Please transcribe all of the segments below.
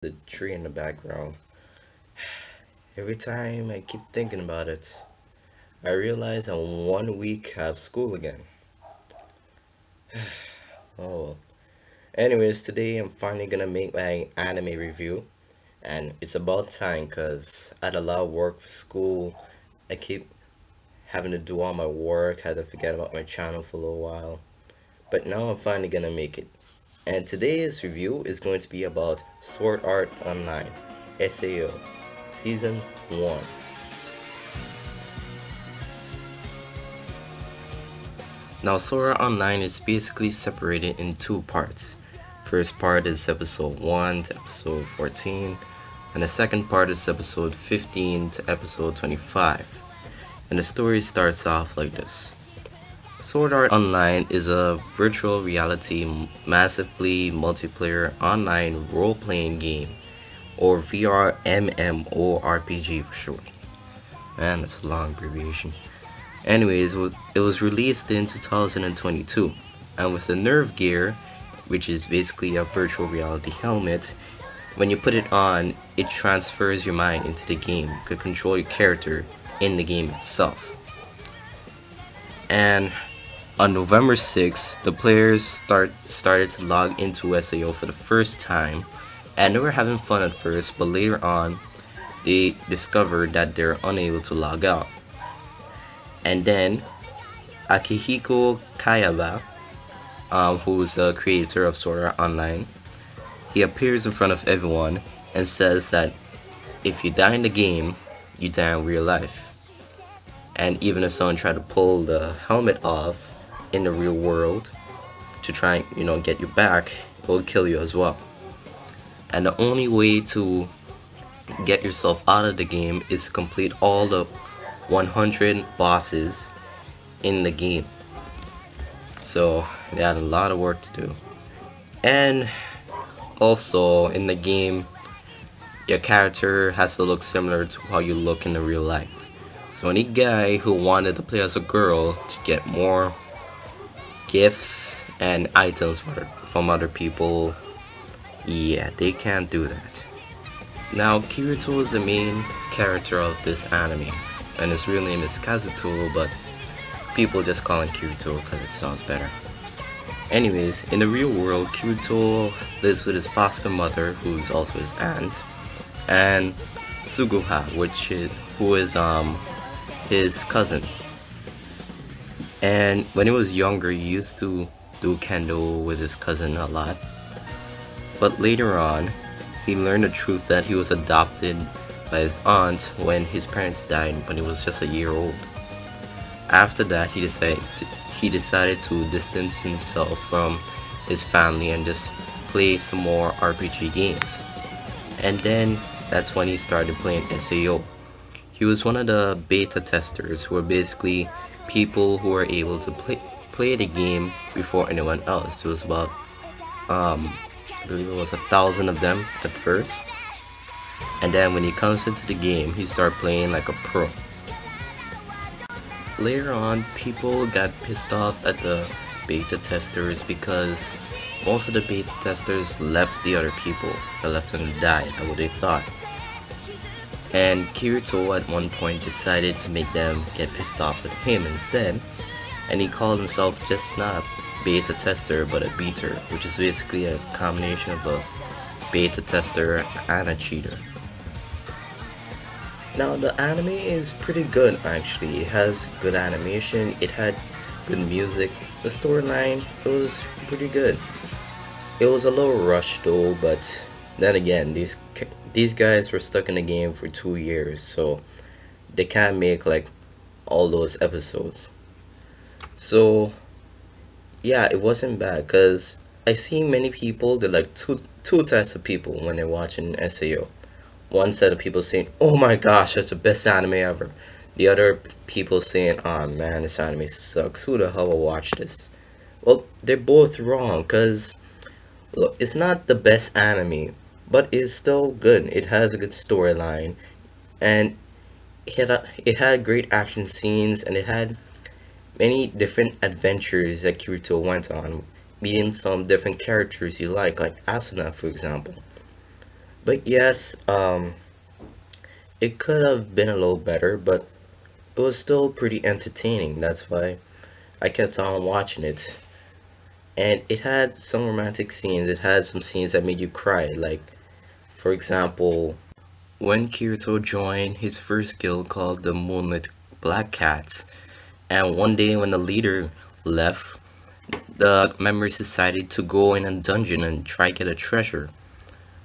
the tree in the background. Every time I keep thinking about it, I realize in 1 week I have school again. Oh well. Anyways, today I'm finally gonna make my anime review, and it's about time because I had a lot of work for school. I keep having to do all my work, had to forget about my channel for a little while. But now I'm finally gonna make it. And today's review is going to be about Sword Art Online, SAO, Season 1. Now, Sword Art Online is basically separated in two parts. First part is episode 1 to episode 14, and the second part is episode 15 to episode 25. And the story starts off like this. Sword Art Online is a virtual reality massively multiplayer online role-playing game, or VR MMORPG for short. Man, that's a long abbreviation. Anyways, it was released in 2022, and with the Nerve Gear, which is basically a virtual reality helmet, when you put it on, it transfers your mind into the game. You could control your character in the game itself. And on November 6th, the players started to log into SAO for the first time, and they were having fun at first, but later on, they discovered that they're unable to log out. And then, Akihiko Kayaba, who's the creator of Sword Art Online, he appears in front of everyone and says that if you die in the game, you die in real life. And even if someone tried to pull the helmet off in the real world to try and get you back, it will kill you as well. And the only way to get yourself out of the game is to complete all the 100 bosses in the game. So they had a lot of work to do. And also in the game, your character has to look similar to how you look in the real life. So any guy who wanted to play as a girl to get more gifts and items from other people, yeah, they can't do that. Now, Kirito is the main character of this anime, and his real name is Kazuto, but people just call him Kirito because it sounds better. Anyways, in the real world, Kirito lives with his foster mother, who's also his aunt, and Suguha, who is his cousin. And when he was younger, he used to do kendo with his cousin a lot. But later on, he learned the truth that he was adopted by his aunt when his parents died when he was just a year old. After that, he decided to distance himself from his family and just play some more RPG games. And then that's when he started playing SAO. He was one of the beta testers, who were basically people who were able to play the game before anyone else. It was about I believe it was 1,000 of them at first. And then when he comes into the game, he started playing like a pro. Later on, people got pissed off at the beta testers because most of the beta testers left the other people. They left them to die at what they thought. And Kirito at one point decided to make them get pissed off with him instead, and he called himself just not a beta tester but a beater, which is basically a combination of a beta tester and a cheater. Now, the anime is pretty good actually. It has good animation, it had good music, the storyline, it was pretty good. It was a little rushed though, but then again, these guys were stuck in the game for 2 years, so they can't make like all those episodes. So yeah, it wasn't bad because I see many people, they're like two types of people when they're watching SAO. One set of people saying, oh my gosh, that's the best anime ever. The other people saying, oh man, this anime sucks, who the hell will watch this? Well, they're both wrong, because look, it's not the best anime, but it's still good. It has a good storyline, and it had great action scenes, and it had many different adventures that Kirito went on, meeting some different characters you like Asuna, for example. But yes, it could have been a little better, but it was still pretty entertaining. That's why I kept on watching it. And it had some romantic scenes. It had some scenes that made you cry. Like, for example, when Kirito joined his first guild called the Moonlit Black Cats, and one day when the leader left, the members decided to go in a dungeon and try get a treasure.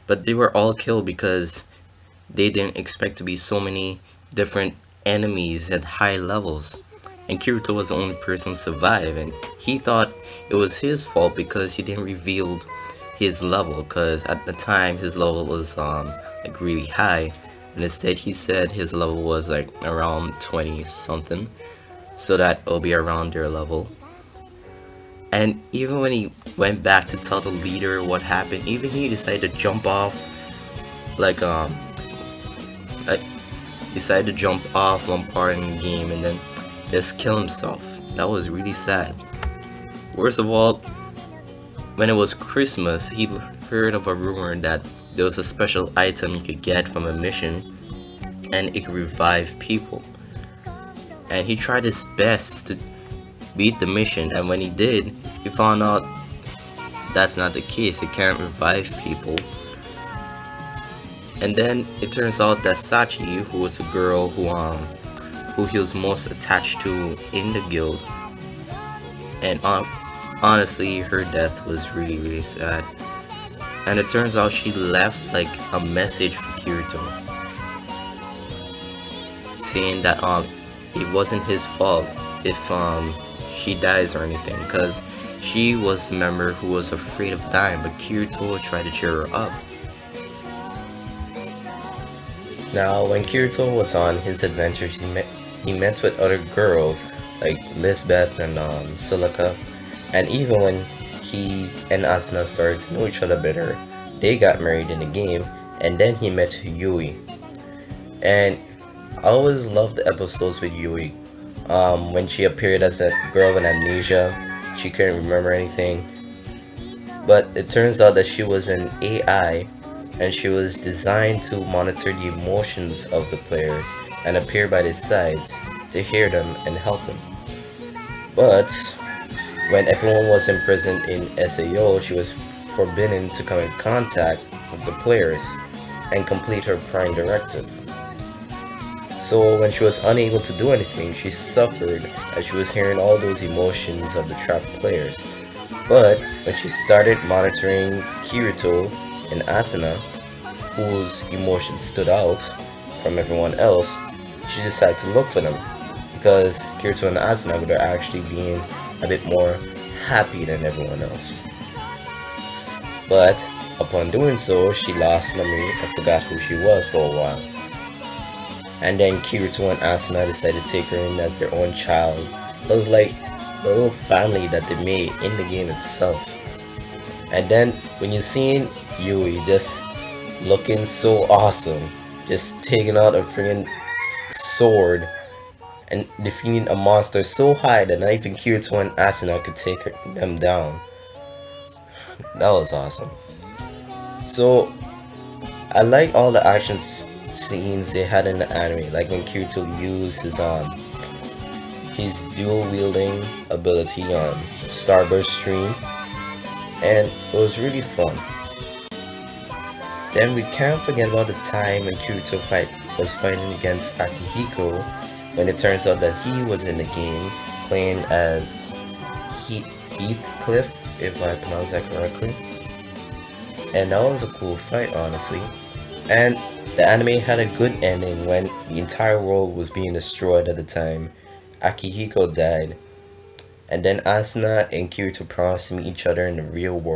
But they were all killed because they didn't expect to be so many different enemies at high levels. And Kirito was the only person who survived, and he thought it was his fault because he didn't reveal his level, because at the time his level was like really high, and instead he said his level was like around 20 something, so that it'll be around their level. And even when he went back to tell the leader what happened, even he decided to jump off, like like decided to jump off one part in the game and then just kill himself. That was really sad. Worst of all, when it was Christmas, he heard of a rumor that there was a special item you could get from a mission and it could revive people. And he tried his best to beat the mission, and when he did, he found out that's not the case. It can't revive people. And then it turns out that Sachi, who was a girl who he was most attached to in the guild, and honestly, her death was really sad. And it turns out she left like a message for Kirito, saying that it wasn't his fault if she dies or anything, because she was the member who was afraid of dying, but Kirito tried to cheer her up. Now, when Kirito was on his adventures, he met with other girls like Lisbeth and Silica, and even when he and Asuna started to know each other better, they got married in the game, and then he met Yui. And I always loved the episodes with Yui. When she appeared as a girl with amnesia, she couldn't remember anything, but it turns out that she was an AI, and she was designed to monitor the emotions of the players and appear by their sides to hear them and help them. But when everyone was imprisoned in SAO, she was forbidden to come in contact with the players and complete her prime directive. So when she was unable to do anything, she suffered as she was hearing all those emotions of the trapped players. But when she started monitoring Kirito and Asuna, whose emotions stood out from everyone else, she decided to look for them, because Kirito and Asuna were actually being a bit more happy than everyone else. But upon doing so, she lost memory and forgot who she was for a while. And then Kirito and Asuna decided to take her in as their own child. It was like the little family that they made in the game itself. And then when you're seeing Yui just looking so awesome, just taking out a freaking sword and defeating a monster so high that not even Kirito and Asuna could take them down. That was awesome. So I like all the action scenes they had in the anime, like when Kirito used his dual wielding ability on Starburst Stream, and it was really fun. Then we can't forget about the time when Kirito was fighting against Akihiko, when it turns out that he was in the game playing as Heathcliff, if I pronounce that correctly. And that was a cool fight, honestly. And the anime had a good ending when the entire world was being destroyed at the time. Akihiko died, and then Asuna and Kirito promised to meet each other in the real world.